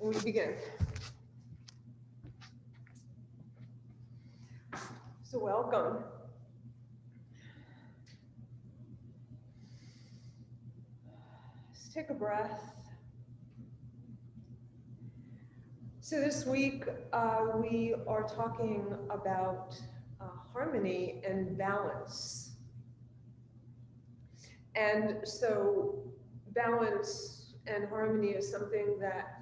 we begin. So welcome. Just take a breath. So this week we are talking about harmony and balance. And so balance and harmony is something that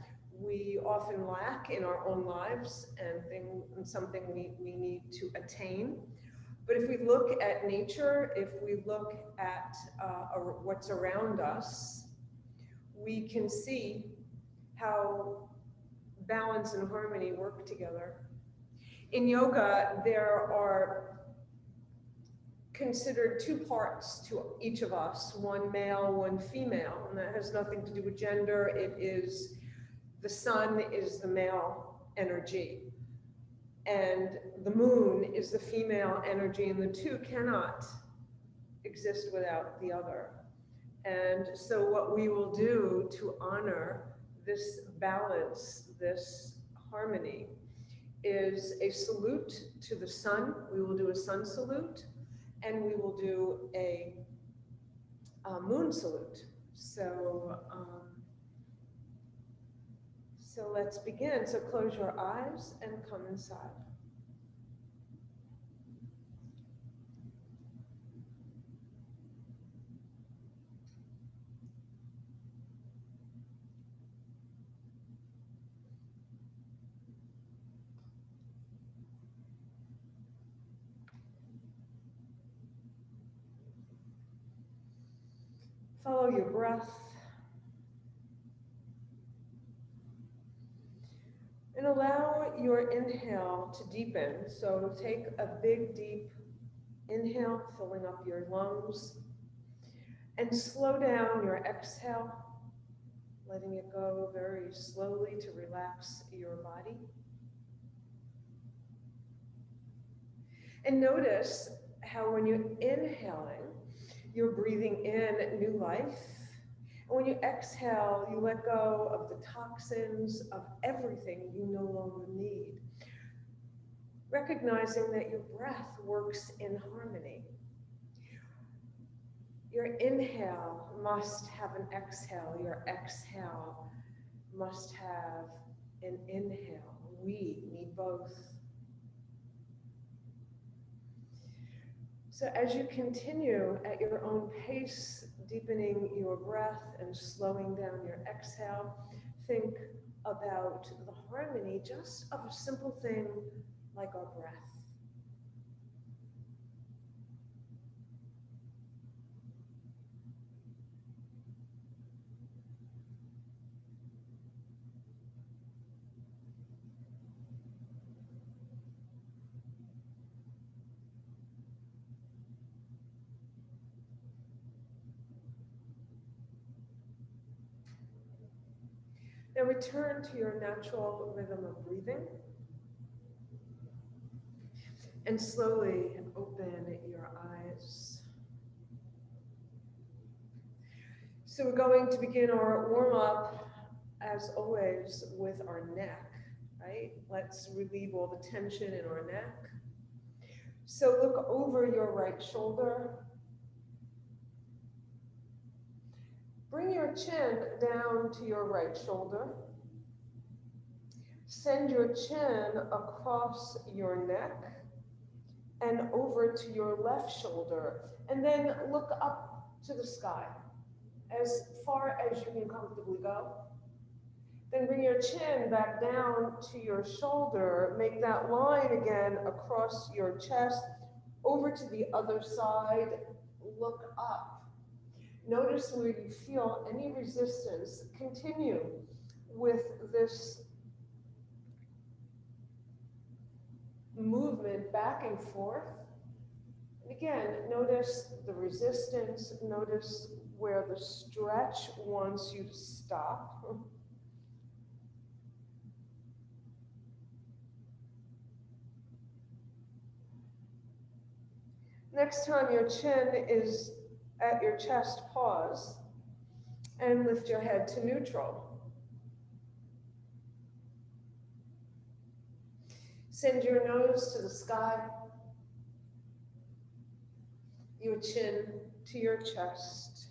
we often lack in our own lives and something we need to attain. But if we look at nature, if we look at what's around us, we can see how balance and harmony work together. In yoga, there are considered two parts to each of us, one male, one female, and that has nothing to do with gender. It is the sun is the male energy, and the moon is the female energy, and the two cannot exist without the other. And so what we will do to honor this balance, this harmony, is a salute to the sun. We will do a sun salute, and we will do a moon salute. So let's begin. So close your eyes and come inside. Follow your breath. And allow your inhale to deepen. So take a big, deep inhale, filling up your lungs. And slow down your exhale, letting it go very slowly to relax your body. And notice how when you're inhaling, you're breathing in new life. And when you exhale, you let go of the toxins, of everything you no longer need. Recognizing that your breath works in harmony. Your inhale must have an exhale. Your exhale must have an inhale. We need both. So as you continue at your own pace, deepening your breath and slowing down your exhale, think about the harmony just of a simple thing like our breath. Now return to your natural rhythm of breathing and slowly open your eyes. So we're going to begin our warm-up, as always, with our neck, right? Let's relieve all the tension in our neck. So look over your right shoulder. Bring your chin down to your right shoulder. Send your chin across your neck and over to your left shoulder. And then look up to the sky as far as you can comfortably go. Then bring your chin back down to your shoulder. Make that line again across your chest, over to the other side. Look up. Notice where you feel any resistance. Continue with this movement back and forth. And again, notice the resistance. Notice where the stretch wants you to stop. Next time your chin is at your chest, pause and lift your head to neutral. Send your nose to the sky, your chin to your chest.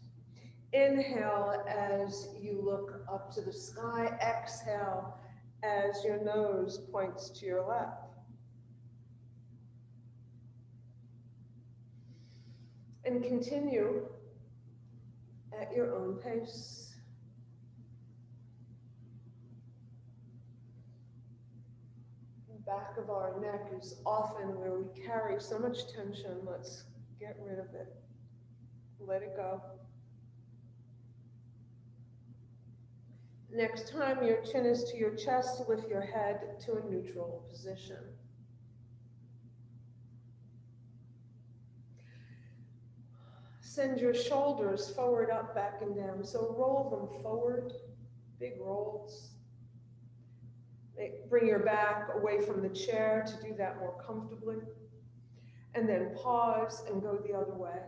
Inhale as you look up to the sky. Exhale as your nose points to your left. And continue at your own pace. The back of our neck is often where we carry so much tension. Let's get rid of it. Let it go. Next time your chin is to your chest, lift your head to a neutral position. Send your shoulders forward, up, back, and down. So roll them forward, big rolls. Bring your back away from the chair to do that more comfortably. And then pause and go the other way.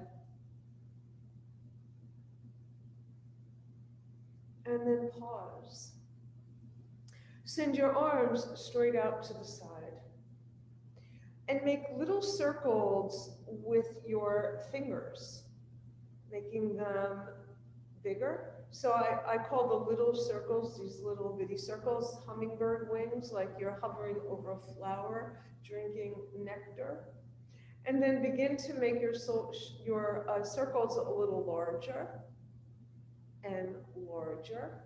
And then pause. Send your arms straight out to the side. And make little circles with your fingers, making them bigger. So I call the little circles, these little bitty circles, hummingbird wings, like you're hovering over a flower, drinking nectar. And then begin to make your circles a little larger and larger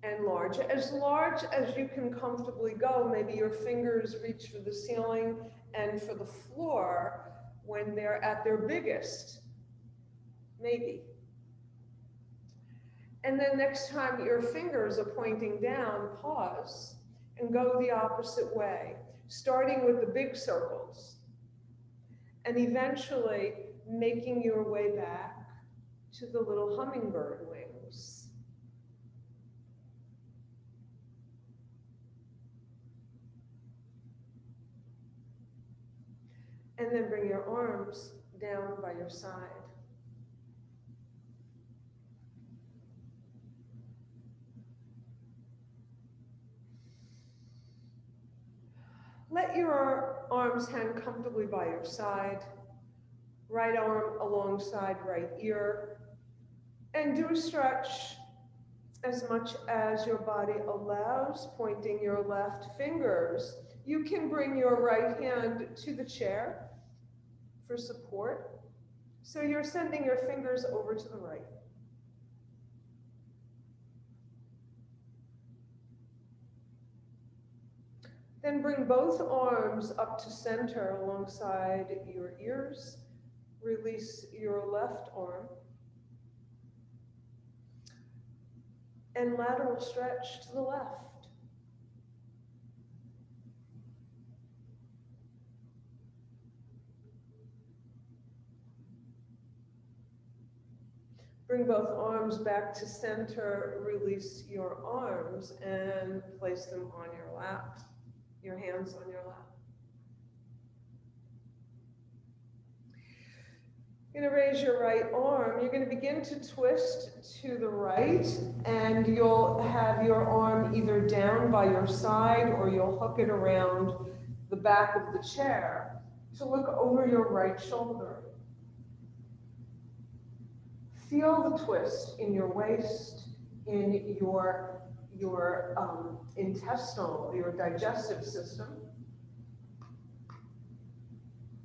and larger. As large as you can comfortably go. Maybe your fingers reach for the ceiling and for the floor when they're at their biggest, maybe. And then next time your fingers are pointing down, pause and go the opposite way, starting with the big circles and eventually making your way back to the little hummingbird wings. And then bring your arms down by your side. Let your arms hang comfortably by your side, right arm alongside right ear, and do a stretch as much as your body allows, pointing your left fingers. You can bring your right hand to the chair for support. So you're sending your fingers over to the right. Then bring both arms up to center alongside your ears. Release your left arm. And lateral stretch to the left. Bring both arms back to center. Release your arms and place them on your lap. Your hands on your lap. You're going to raise your right arm. You're going to begin to twist to the right, and you'll have your arm either down by your side or you'll hook it around the back of the chair to look over your right shoulder. Feel the twist in your waist, in your intestinal, your digestive system.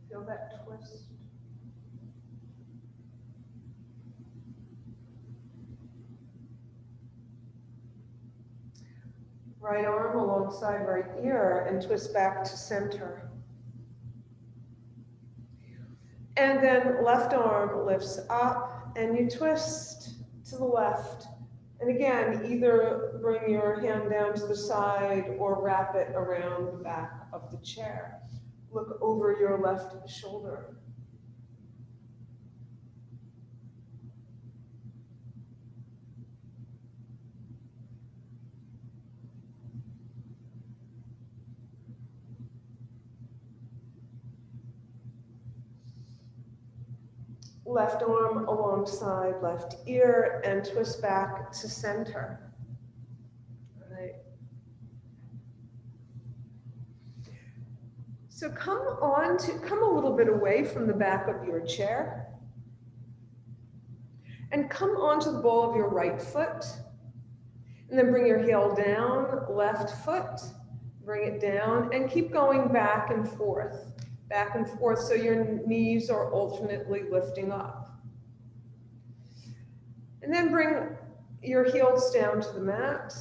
Feel that twist. Right arm alongside right ear and twist back to center. And then left arm lifts up and you twist to the left. And again, either bring your hand down to the side or wrap it around the back of the chair. Look over your left shoulder. Left arm alongside left ear and twist back to center. Right. So come a little bit away from the back of your chair and come onto the ball of your right foot. And then bring your heel down, left foot, bring it down, and keep going back and forth, so your knees are alternately lifting up. And then bring your heels down to the mat.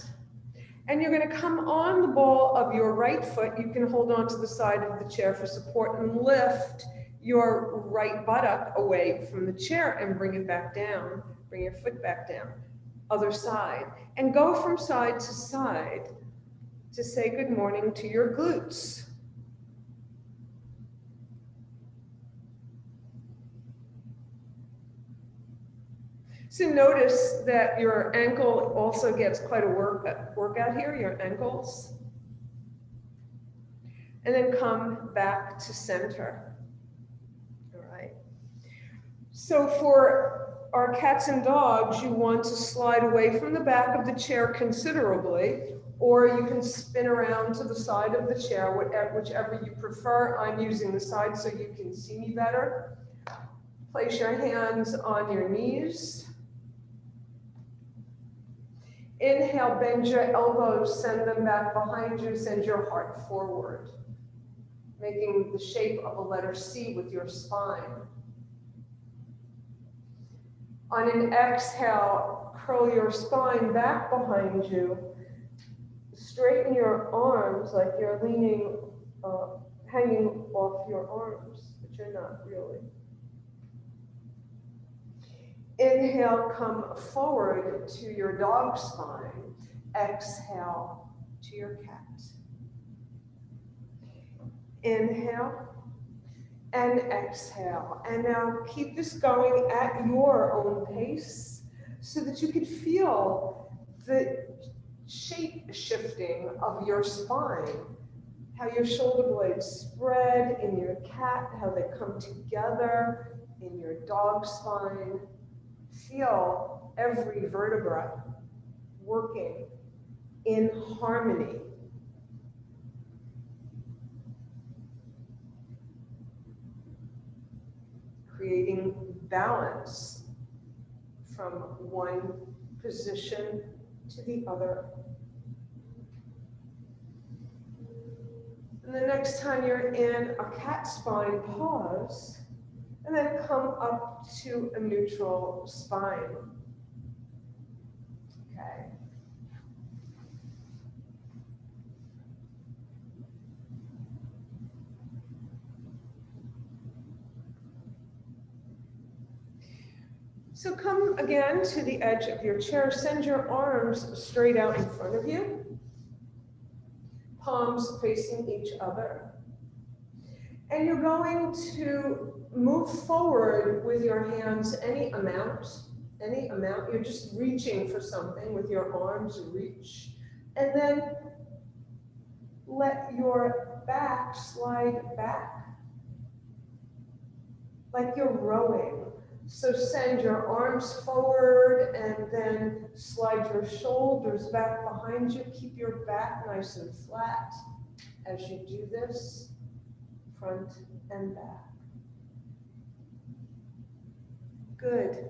And you're going to come on the ball of your right foot. You can hold on to the side of the chair for support and lift your right buttock away from the chair and bring it back down. Bring your foot back down. Other side. And go from side to side to say good morning to your glutes. So notice that your ankle also gets quite a workout here, your ankles. And then come back to center. All right. So for our cats and dogs, you want to slide away from the back of the chair considerably, or you can spin around to the side of the chair, whichever you prefer. I'm using the side so you can see me better. Place your hands on your knees. Inhale, bend your elbows, send them back behind you, send your heart forward, making the shape of a letter C with your spine. On an exhale, curl your spine back behind you, straighten your arms like you're leaning, hanging off your arms, but you're not really. Inhale, come forward to your dog spine. Exhale to your cat. Inhale and exhale. And now keep this going at your own pace so that you can feel the shape shifting of your spine, how your shoulder blades spread in your cat, how they come together in your dog spine. Feel every vertebra working in harmony. Creating balance from one position to the other. And the next time you're in a cat spine, pause. And then come up to a neutral spine. Okay. So come again to the edge of your chair. Send your arms straight out in front of you. Palms facing each other. And you're going to move forward with your hands any amount. You're just reaching for something with your arms, reach. And then let your back slide back like you're rowing. So send your arms forward and then slide your shoulders back behind you. Keep your back nice and flat as you do this, front and back. Good.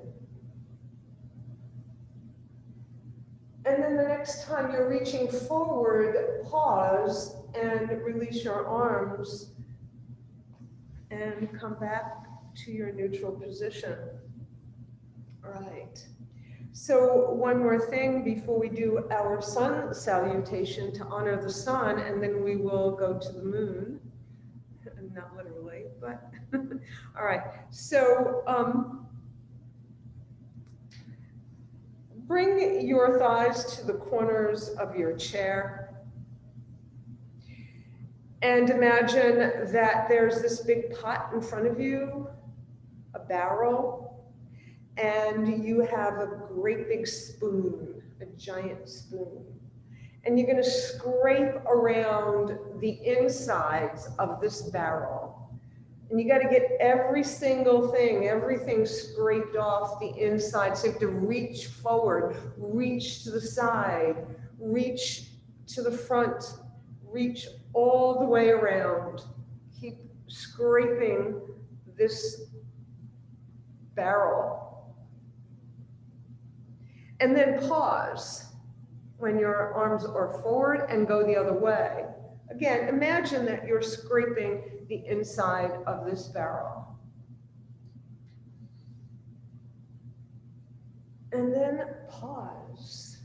And then the next time you're reaching forward, pause and release your arms and come back to your neutral position. All right. So one more thing before we do our sun salutation to honor the sun, and then we will go to the moon. Not literally, but all right. So bring your thighs to the corners of your chair and imagine that there's this big pot in front of you, a barrel, and you have a great big spoon, a giant spoon. And you're going to scrape around the insides of this barrel. And you got to get every single thing, everything scraped off the inside. So you have to reach forward, reach to the side, reach to the front, reach all the way around. Keep scraping this barrel. And then pause when your arms are forward and go the other way. Again, imagine that you're scraping the inside of this barrel. And then pause.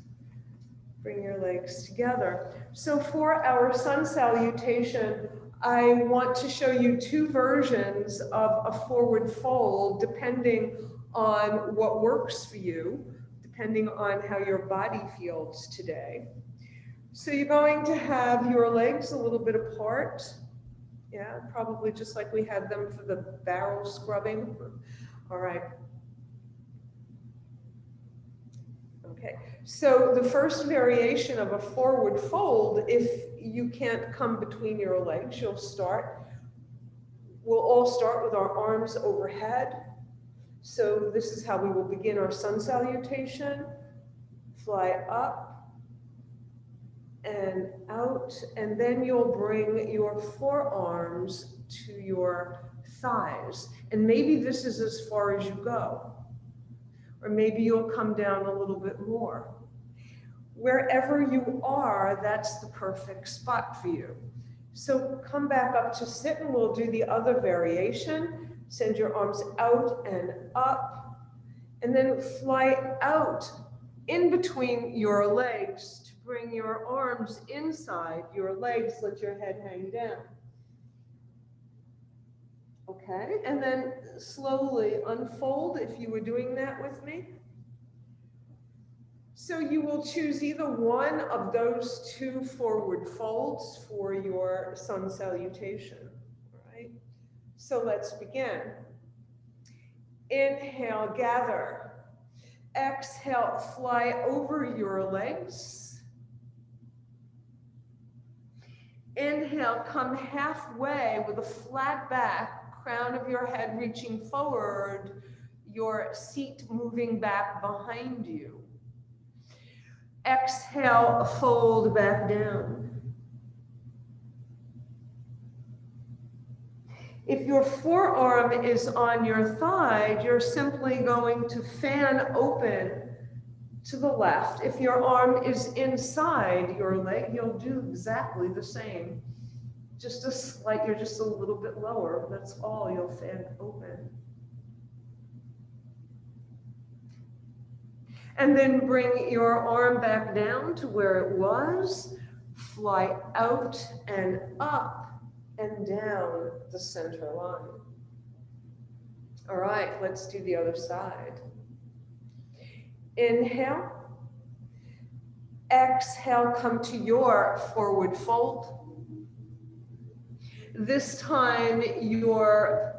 Bring your legs together. So for our sun salutation, I want to show you two versions of a forward fold depending on what works for you, depending on how your body feels today. So you're going to have your legs a little bit apart. Yeah, probably just like we had them for the barrel scrubbing. All right. Okay, so the first variation of a forward fold, if you can't come between your legs, we'll all start with our arms overhead. So this is how we will begin our sun salutation. Fly up and out, and then you'll bring your forearms to your thighs. And maybe this is as far as you go. Or maybe you'll come down a little bit more. Wherever you are, that's the perfect spot for you. So come back up to sit, and we'll do the other variation. Send your arms out and up, and then fly out in between your legs to bring your arms inside your legs. Let your head hang down. Okay, and then slowly unfold if you were doing that with me. So you will choose either one of those two forward folds for your sun salutation, all right? So let's begin. Inhale, gather. Exhale, fly over your legs. Inhale, come halfway with a flat back, crown of your head reaching forward, your seat moving back behind you. Exhale, fold back down. If your forearm is on your thigh, you're simply going to fan open to the left. If your arm is inside your leg, you'll do exactly the same. Just a slight, you're just a little bit lower. That's all, you'll fan open. And then bring your arm back down to where it was. Fly out and up and down the center line. All right, let's do the other side. Inhale. Exhale, come to your forward fold. This time, your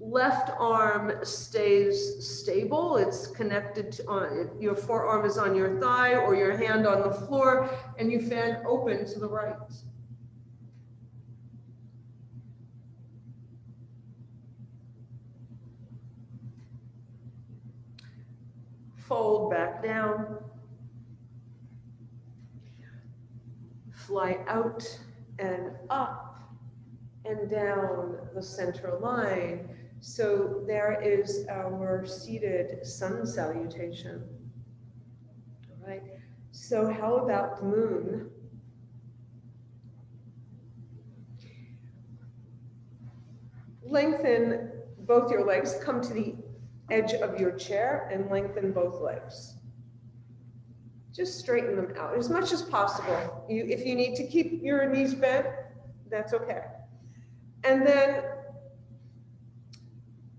left arm stays stable. It's connected to, your forearm is on your thigh or your hand on the floor, and you fan open to the right. Fold back down. Fly out and up and down the center line. So there is our seated sun salutation. All right. So how about the moon? Lengthen both your legs, come to the edge of your chair and lengthen both legs. Just straighten them out as much as possible. If you need to keep your knees bent, that's okay. And then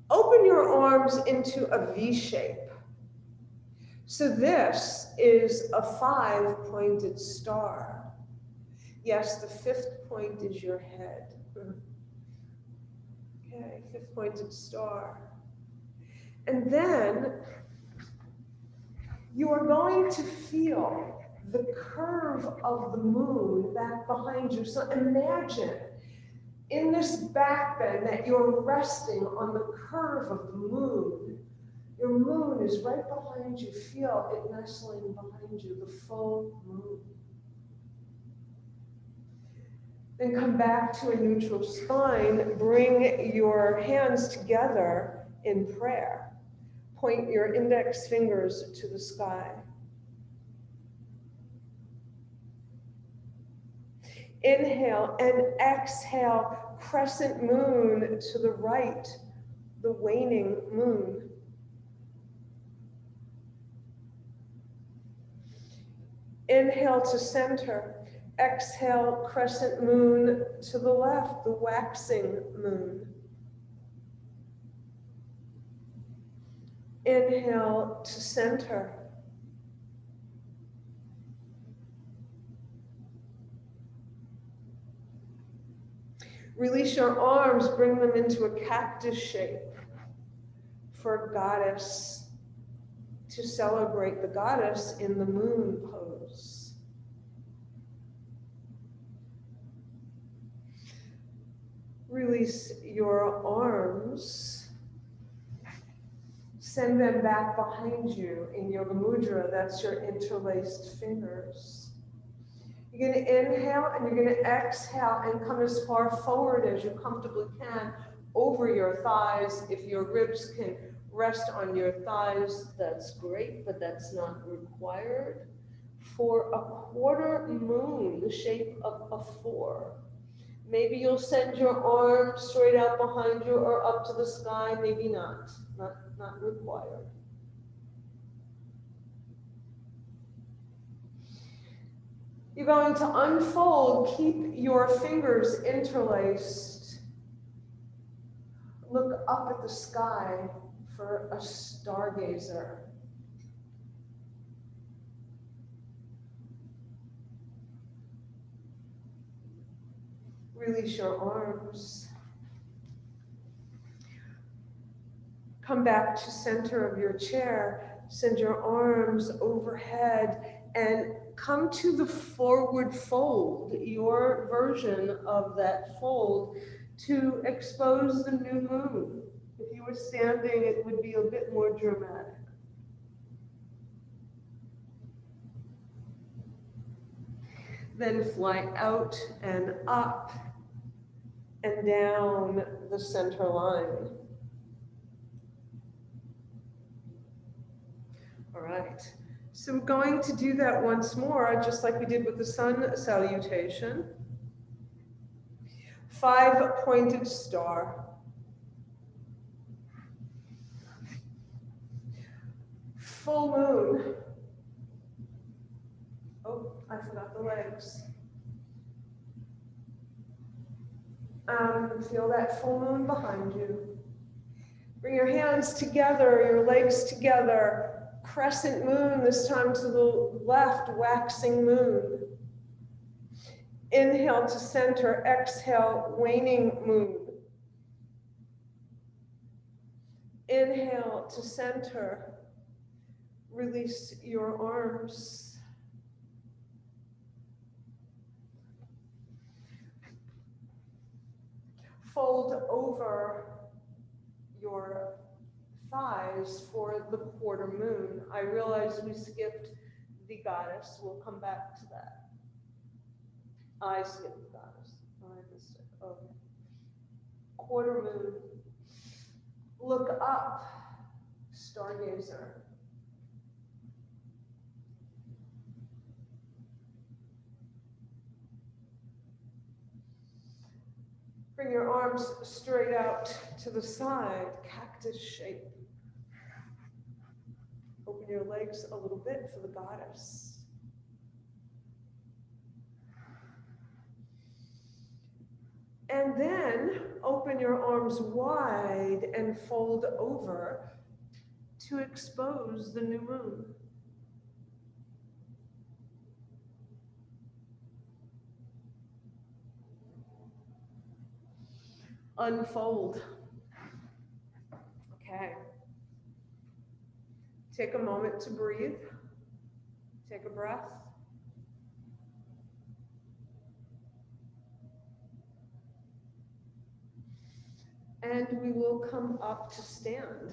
open your arms into a V shape. So this is a 5-pointed star. Yes, the 5th point is your head. Okay, 5th-pointed star. And then you are going to feel the curve of the moon back behind you. So imagine in this back bend that you're resting on the curve of the moon. Your moon is right behind you. Feel it nestling behind you, the full moon. Then come back to a neutral spine. Bring your hands together in prayer. Point your index fingers to the sky. Inhale and exhale, crescent moon to the right, the waning moon. Inhale to center. Exhale, crescent moon to the left, the waxing moon. Inhale to center. Release your arms, bring them into a cactus shape for goddess, to celebrate the goddess in the moon pose. Release your arms. Send them back behind you in Yoga Mudra. That's your interlaced fingers. You're going to inhale and you're going to exhale and come as far forward as you comfortably can over your thighs. If your ribs can rest on your thighs, that's great, but that's not required. For a quarter moon, the shape of a 4. Maybe you'll send your arms straight out behind you or up to the sky, maybe not. Not required. You're going to unfold, keep your fingers interlaced. Look up at the sky for a stargazer. Release your arms. Come back to center of your chair. Send your arms overhead and come to the forward fold, your version of that fold, to expose the new moon. If you were standing, it would be a bit more dramatic. Then fly out and up and down the center line. All right, so we're going to do that once more, just like we did with the sun salutation. 5-pointed star. Full moon. Oh, I forgot the legs. Feel that full moon behind you. Bring your hands together, your legs together. Crescent moon, this time to the left, waxing moon. Inhale to center, exhale, waning moon. Inhale to center. Release your arms. Fold over your thighs for the quarter moon. I realize we skipped the goddess. We'll come back to that. I skipped the goddess. I missed it. Okay. Quarter moon. Look up, stargazer. Bring your arms straight out to the side, cactus shape. Open your legs a little bit for the goddess. And then open your arms wide and fold over to expose the new moon. Unfold. Okay. Take a moment to breathe. Take a breath. And we will come up to stand.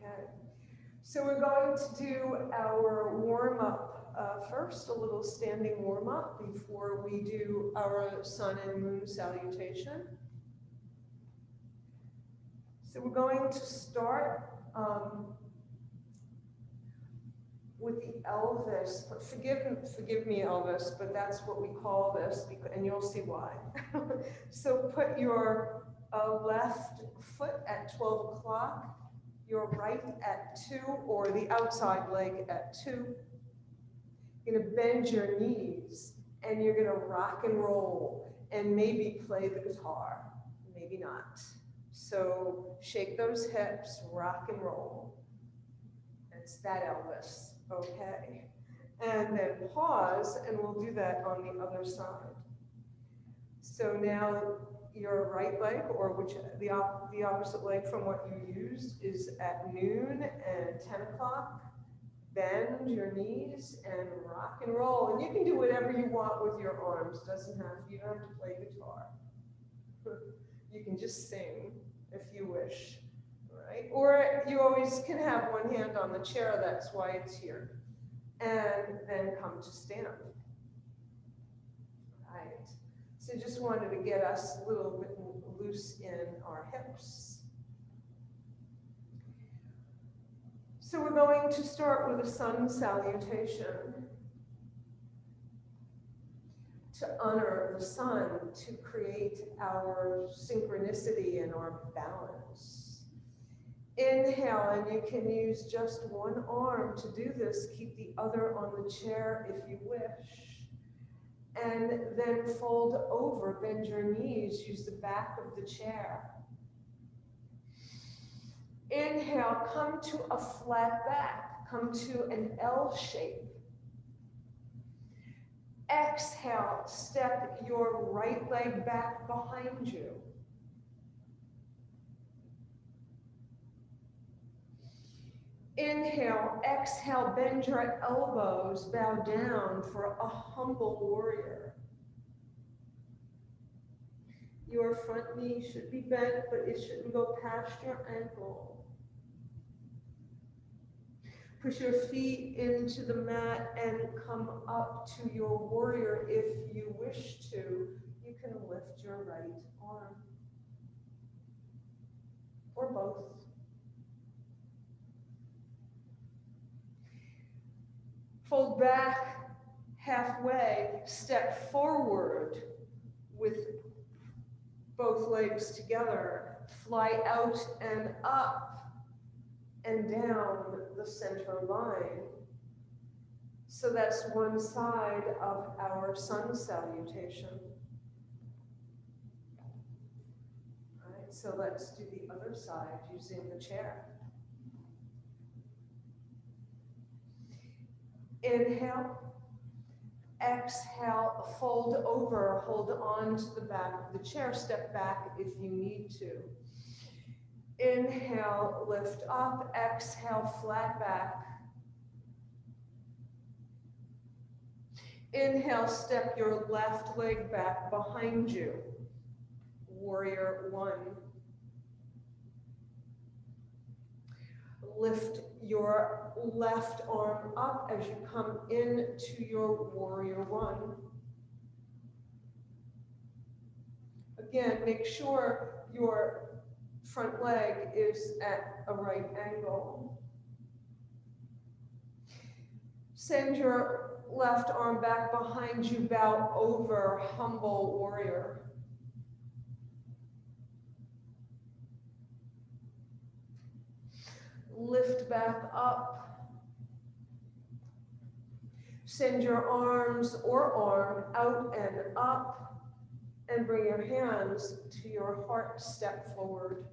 Okay. So we're going to do our warm-up first, a little standing warm-up before we do our sun and moon salutation. So we're going to start with the Elvis. Forgive me, Elvis, but that's what we call this, and you'll see why. So put your left foot at 12 o'clock, your right at 2, or the outside leg at 2. You're gonna bend your knees, and you're gonna rock and roll, and maybe play the guitar, maybe not. So shake those hips, rock and roll. It's that Elvis, okay? And then pause, and we'll do that on the other side. So now your right leg, or the opposite leg from what you used, is at noon and 10 o'clock. Bend your knees and rock and roll. And you can do whatever you want with your arms. You don't have to play guitar. You can just sing if you wish, right? Or you always can have one hand on the chair, that's why it's here. And then come to stand. Right. So just wanted to get us a little bit loose in our hips. So we're going to start with a sun salutation to honor the sun, to create our synchronicity and our balance. Inhale, and you can use just one arm to do this. Keep the other on the chair if you wish. And then fold over, bend your knees, use the back of the chair. Inhale, come to a flat back, come to an L shape. Exhale, step your right leg back behind you. Inhale, exhale, bend your elbows, bow down for a humble warrior. Your front knee should be bent, but it shouldn't go past your ankle. Push your feet into the mat and come up to your warrior if you wish to. You can lift your right arm, or both. Fold back halfway, step forward with both legs together, fly out and up and down the center line. So that's one side of our sun salutation. All right, so let's do the other side using the chair. Inhale, exhale, fold over, hold on to the back of the chair, step back if you need to. Inhale, lift up, exhale, flat back. Inhale, step your left leg back behind you. Warrior one. Lift your left arm up as you come into your warrior one. Again, make sure your front leg is at a right angle. Send your left arm back behind you, bow over, humble warrior. Lift back up. Send your arms or arm out and up, and bring your hands to your heart, step forward.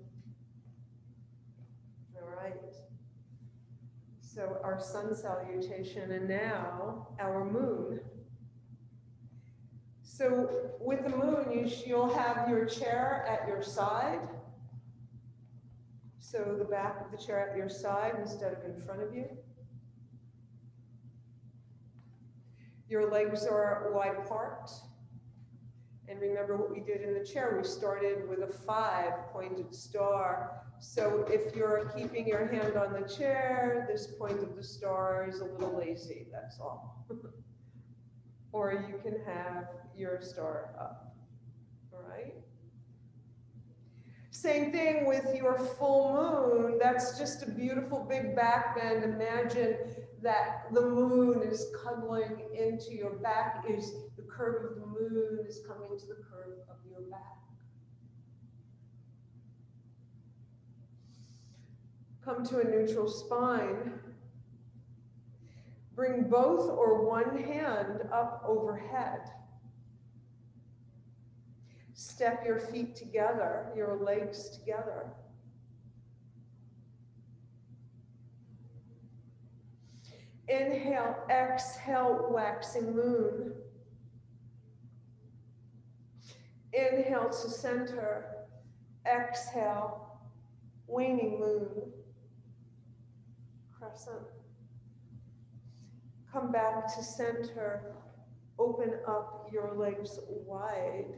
All right. So our sun salutation, and now our moon. So with the moon, you'll have your chair at your side. So the back of the chair at your side instead of in front of you. Your legs are wide apart, And remember what we did in the chair. We started with a 5 pointed star. So if you're keeping your hand on the chair, this point of the star is a little lazy, that's all. Or you can have your star up, all right? Same thing with your full moon. That's just a beautiful big back bend. Imagine that the moon is cuddling into your back, is the curve of the moon is coming to the curve of your back. Come to a neutral spine. Bring both or one hand up overhead. Step your feet together, your legs together. Inhale, exhale, waxing moon. Inhale to center, exhale, waning moon. Crescent. Come back to center, open up your legs wide.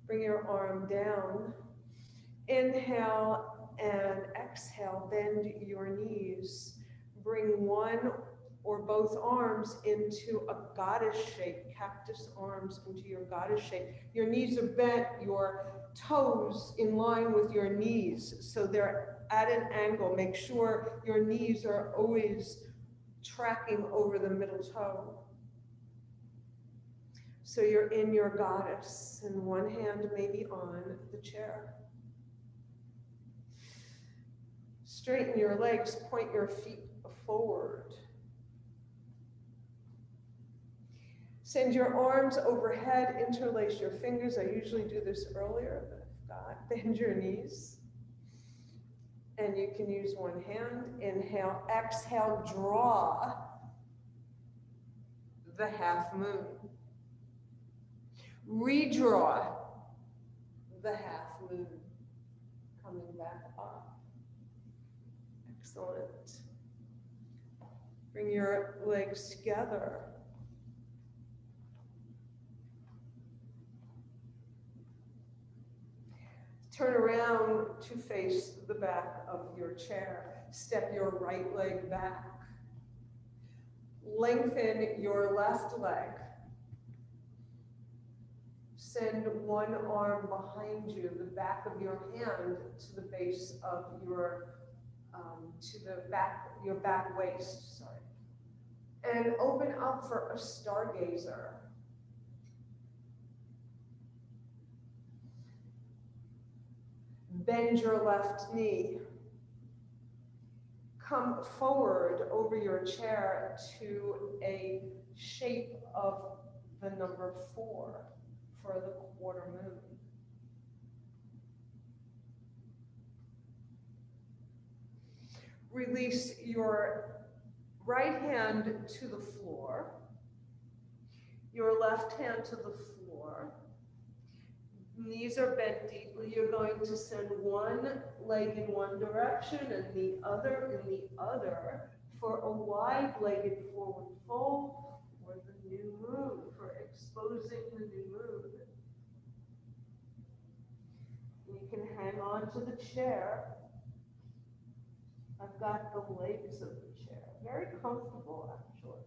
Bring your arm down. Inhale and exhale, bend your knees. Bring one or both arms into a goddess shape, cactus arms into your goddess shape. Your knees are bent, your toes in line with your knees, so they're at an angle. Make sure your knees are always tracking over the middle toe. So you're in your goddess, and one hand may be on the chair. Straighten your legs, point your feet forward. Send your arms overhead, interlace your fingers. I usually do this earlier, but I forgot. Bend your knees. And you can use one hand. Inhale, exhale, draw the half moon. Redraw the half moon, coming back up. Excellent. Bring your legs together. Turn around to face the back of your chair. Step your right leg back. Lengthen your left leg. Send one arm behind you, the back of your hand to the base of your, your back waist, sorry. And open up for a stargazer. Bend your left knee. Come forward over your chair to a shape of the number 4 for the quarter moon. Release your right hand to the floor, your left hand to the floor. Knees are bent deeply. You're going to send one leg in one direction and the other in the other for a wide-legged forward fold for the new moon, for exposing the new moon. You can hang on to the chair. I've got the legs of the chair. Very comfortable, actually.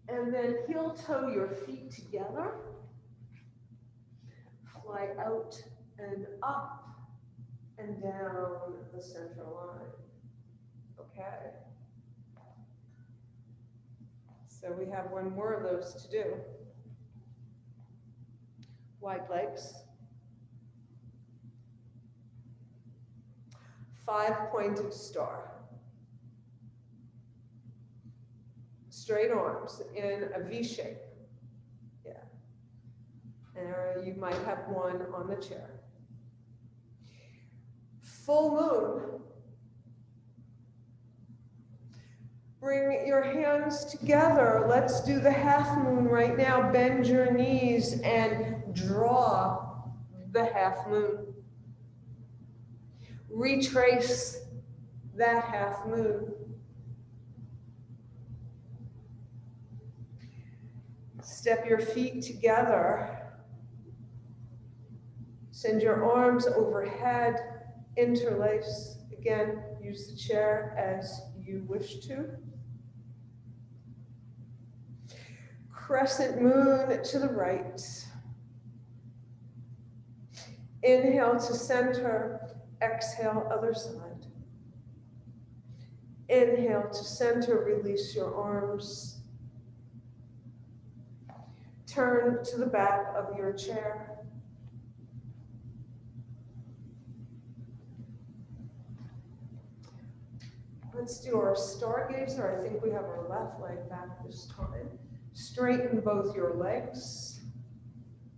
And then heel toe your feet together. Fly out and up and down the center line. Okay. So we have one more of those to do. Wide legs. 5-pointed star. Straight arms in a V shape. Yeah. And you might have one on the chair. Full moon. Bring your hands together. Let's do the half moon right now. Bend your knees and draw the half moon. Retrace that half moon. Step your feet together. Send your arms overhead, interlace. Again, use the chair as you wish to. Crescent moon to the right. Inhale to center, exhale other side. Inhale to center, release your arms. Turn to the back of your chair. Let's do our stargazer. I think we have our left leg back this time. Straighten both your legs.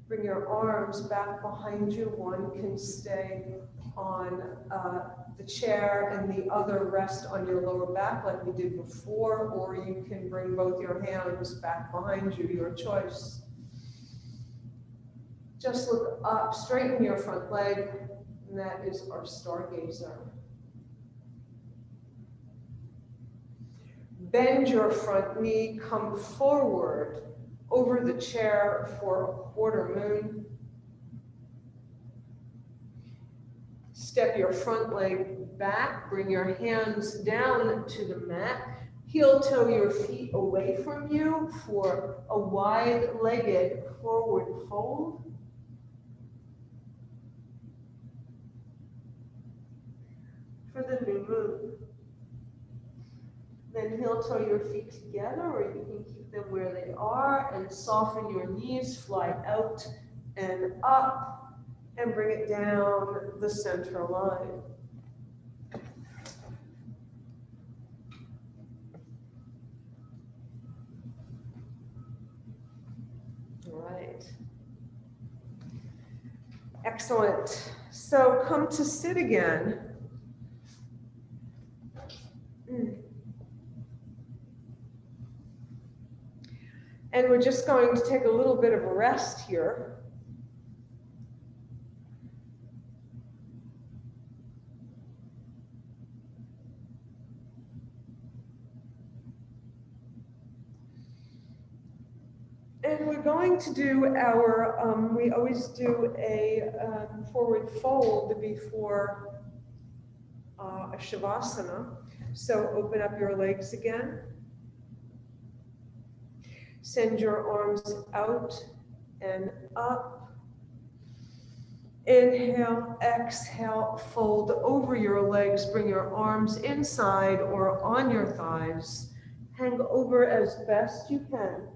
Bring your arms back behind you. One can stay on the chair and the other rest on your lower back like we did before, or you can bring both your hands back behind you, your choice. Just look up, straighten your front leg, and that is our stargazer. Bend your front knee, come forward over the chair for a quarter moon. Step your front leg back, bring your hands down to the mat. Heel toe your feet away from you for a wide-legged forward fold. For the new moon. Then heel toe your feet together, or you can keep them where they are, and soften your knees, fly out and up, and bring it down the center line. All right. Excellent. So come to sit again. And we're just going to take a little bit of a rest here. And we're going to do our, we always do a forward fold before a Shavasana. So open up your legs again. Send your arms out and up. Inhale, exhale, fold over your legs. Bring your arms inside or on your thighs. Hang over as best you can.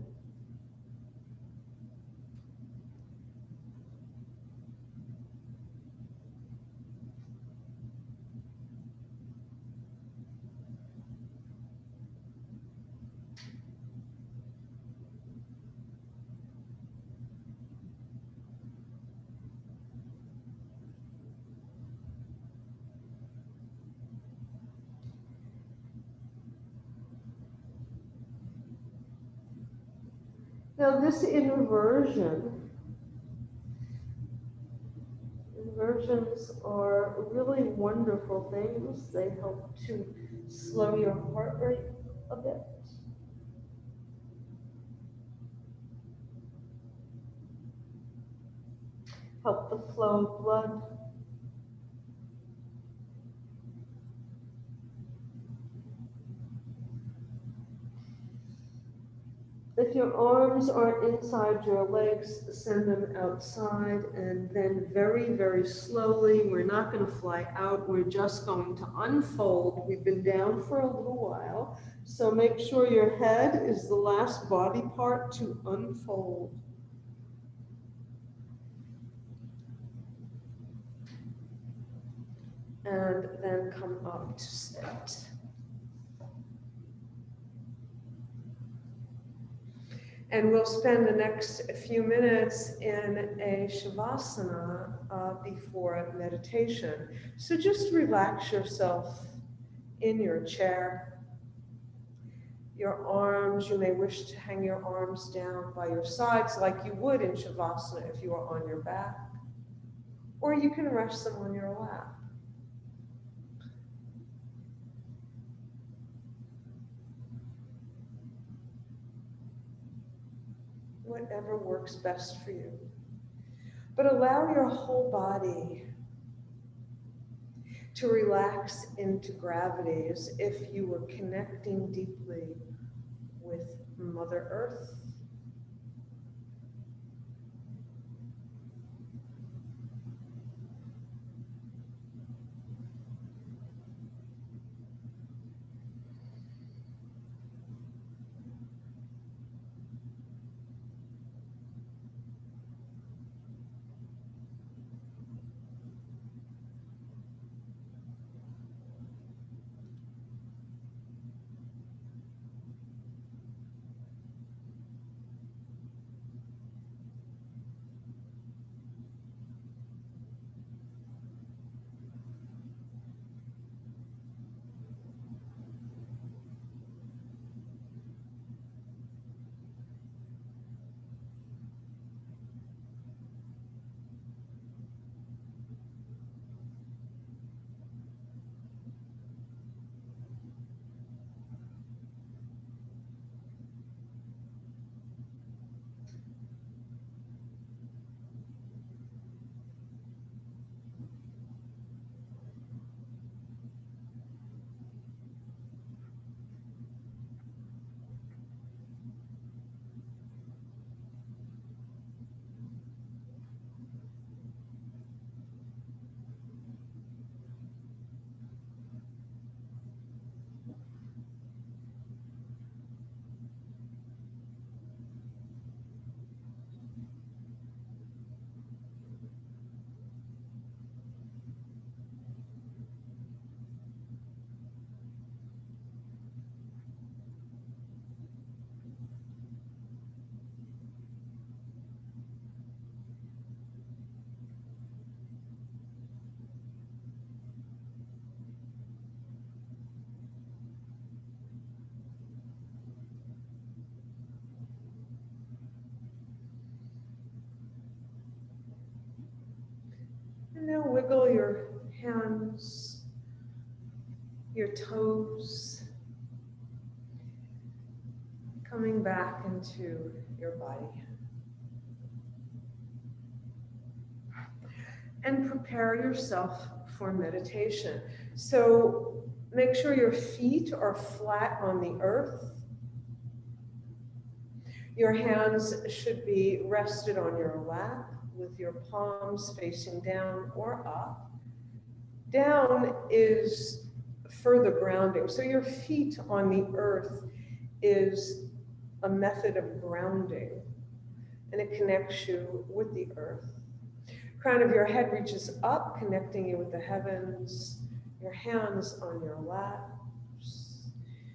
Now this inversions are really wonderful things. They help to slow your heart rate a bit. Help the flow of blood. If your arms are inside your legs, send them outside, and then very, very slowly, we're not going to fly out, we're just going to unfold. We've been down for a little while, so make sure your head is the last body part to unfold. And then come up to sit. And we'll spend the next few minutes in a Shavasana before meditation. So just relax yourself in your chair. Your arms, you may wish to hang your arms down by your sides like you would in Shavasana if you were on your back. Or you can rest them on your lap. whatever works best for you. But allow your whole body to relax into gravity as if you were connecting deeply with Mother Earth. And now wiggle your hands, your toes, coming back into your body. And prepare yourself for meditation. So make sure your feet are flat on the earth. Your hands should be rested on your lap with your palms facing down or up. Down is further grounding. So your feet on the earth is a method of grounding, and it connects you with the earth. Crown of your head reaches up, connecting you with the heavens. Your hands on your laps.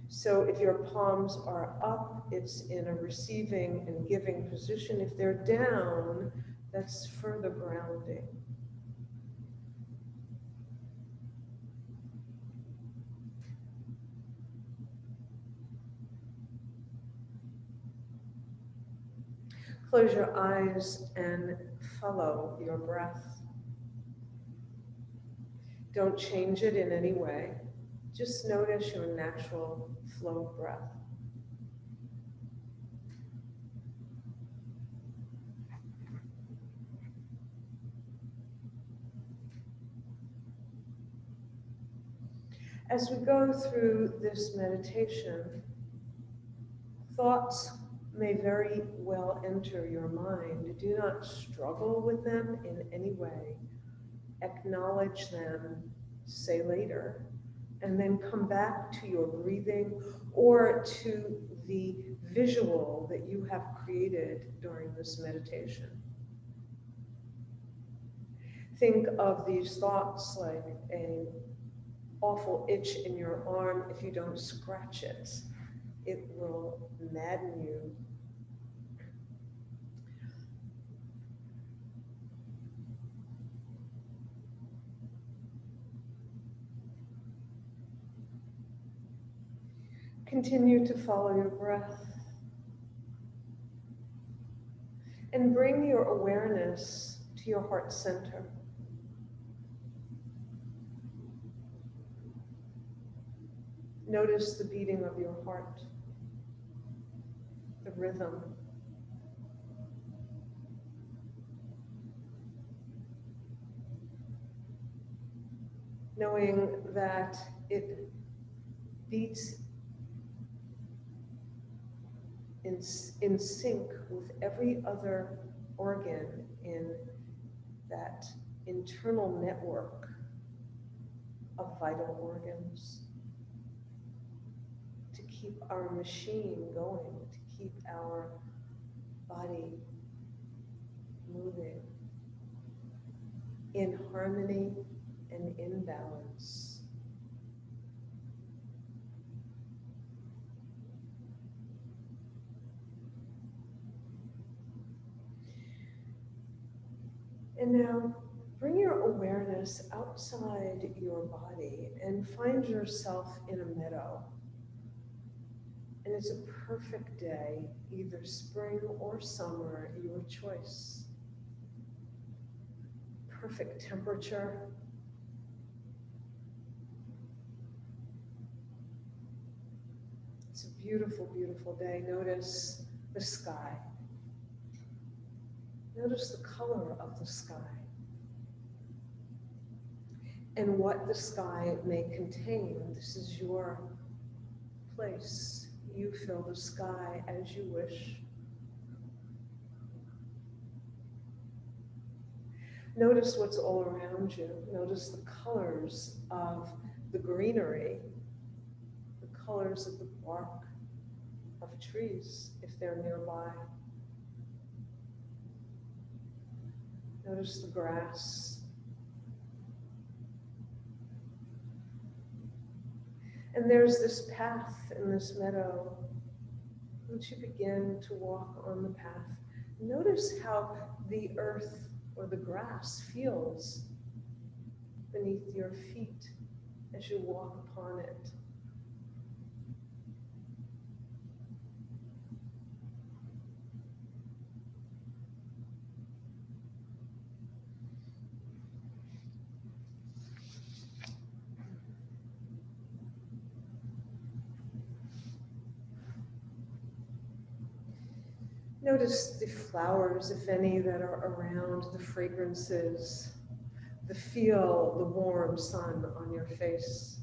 So if your palms are up, it's in a receiving and giving position. If they're down, that's further grounding. Close your eyes and follow your breath. Don't change it in any way. Just notice your natural flow of breath. As we go through this meditation, thoughts may very well enter your mind. Do not struggle with them in any way. Acknowledge them, say later, and then come back to your breathing or to the visual that you have created during this meditation. Think of these thoughts like an awful itch in your arm. If you don't scratch it, it will madden you. Continue to follow your breath and bring your awareness to your heart center. Notice the beating of your heart, the rhythm. knowing that it beats in sync with every other organ in that internal network of vital organs to keep our machine going, to keep our body moving in harmony and in balance. And now bring your awareness outside your body and find yourself in a meadow. And it's a perfect day, either spring or summer, your choice. Perfect temperature. It's a beautiful, beautiful day. Notice the sky. Notice the color of the sky and what the sky may contain. This is your place. You fill the sky as you wish. Notice what's all around you. Notice the colors of the greenery, the colors of the bark of trees, if they're nearby. Notice the grass. And there's this path in this meadow. Once you begin to walk on the path, notice how the earth or the grass feels beneath your feet as you walk upon it. Notice the flowers, if any, that are around, the fragrances, the feel, the warm sun on your face.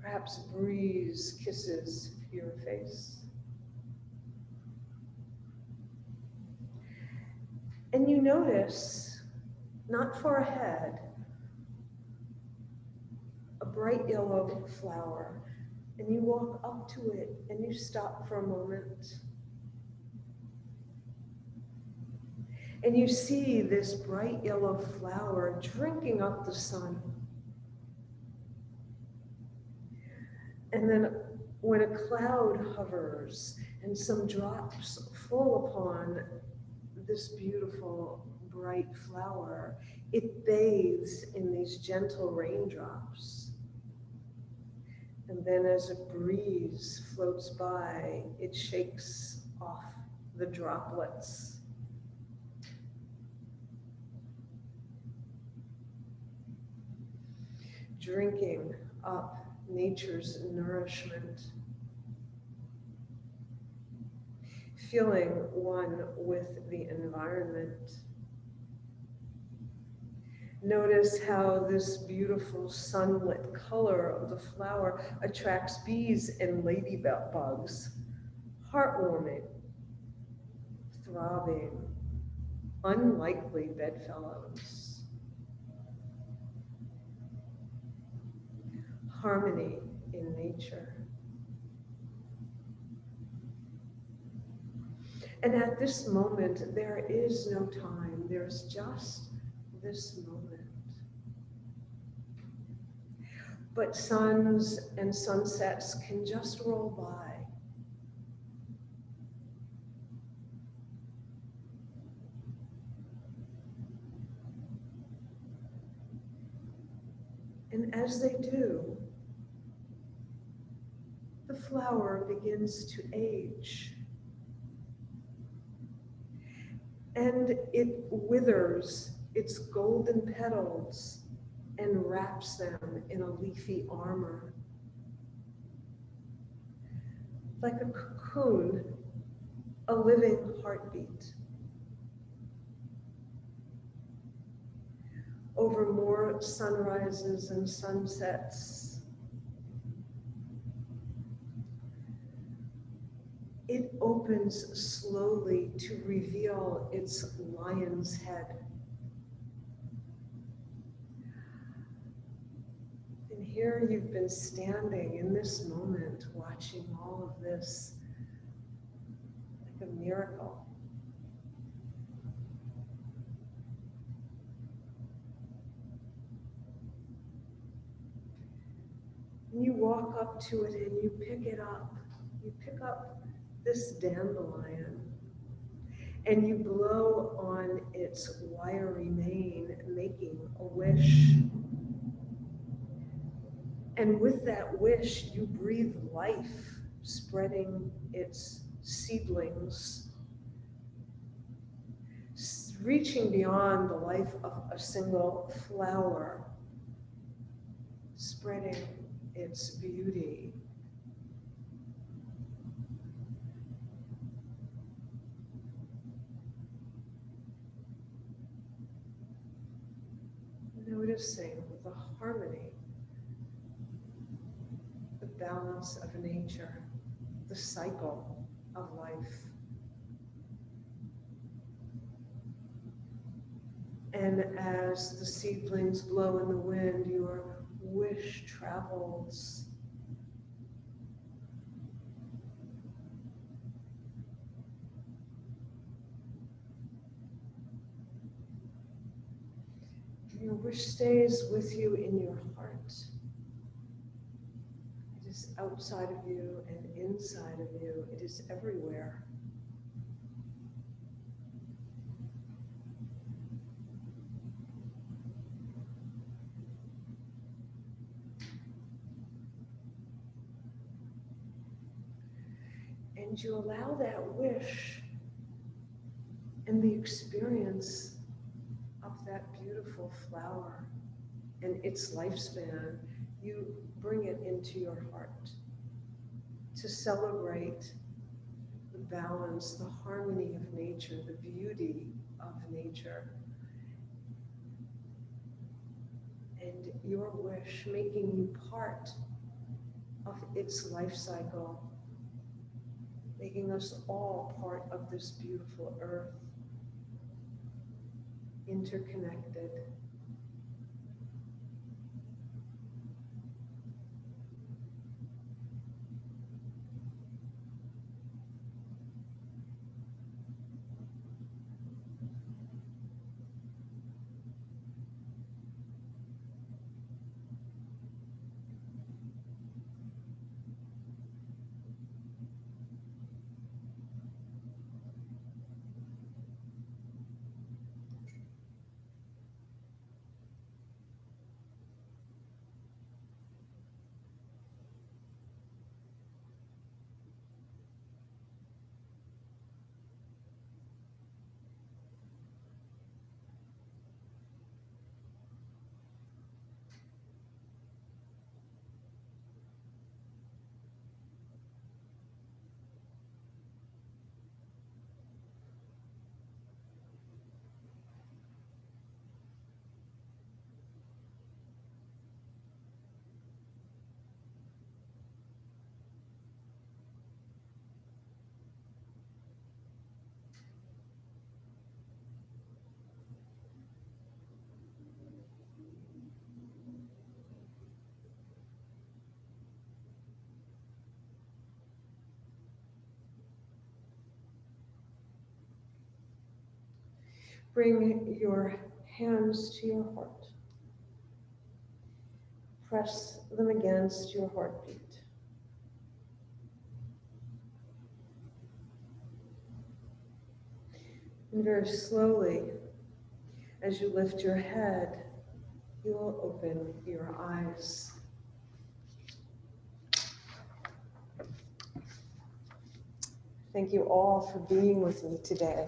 Perhaps a breeze kisses your face. And you notice, not far ahead, a bright yellow flower. And you walk up to it and you stop for a moment. And you see this bright yellow flower drinking up the sun. And then when a cloud hovers and some drops fall upon this beautiful bright flower, it bathes in these gentle raindrops. And then as a breeze floats by, it shakes off the droplets. Drinking up nature's nourishment. Feeling one with the environment. Notice how this beautiful sunlit color of the flower attracts bees and ladybugs. Heartwarming, throbbing, unlikely bedfellows. Harmony in nature. And at this moment, there is no time. There's just this moment. But suns and sunsets can just roll by. And as they do, the flower begins to age. And it withers its golden petals and wraps them in a leafy armor. Like a cocoon, a living heartbeat. over more sunrises and sunsets. It opens slowly to reveal its lion's head. And here you've been standing in this moment, watching all of this like a miracle. And you walk up to it and you pick it up. You pick up this dandelion and you blow on its wiry mane, making a wish. And with that wish, you breathe life, spreading its seedlings, reaching beyond the life of a single flower, spreading its beauty. Noticing the harmony, the balance of nature, the cycle of life. And as the seedlings blow in the wind, your wish travels. Your wish stays with you in your heart. It is outside of you and inside of you. It is everywhere. And you allow that wish and the experience of that beautiful flower and its lifespan, you bring it into your heart to celebrate the balance, the harmony of nature, the beauty of nature. And your wish making you part of its life cycle, making us all part of this beautiful earth, interconnected. Bring your hands to your heart. Press them against your heartbeat. And very slowly, as you lift your head, you will open your eyes. Thank you all for being with me today.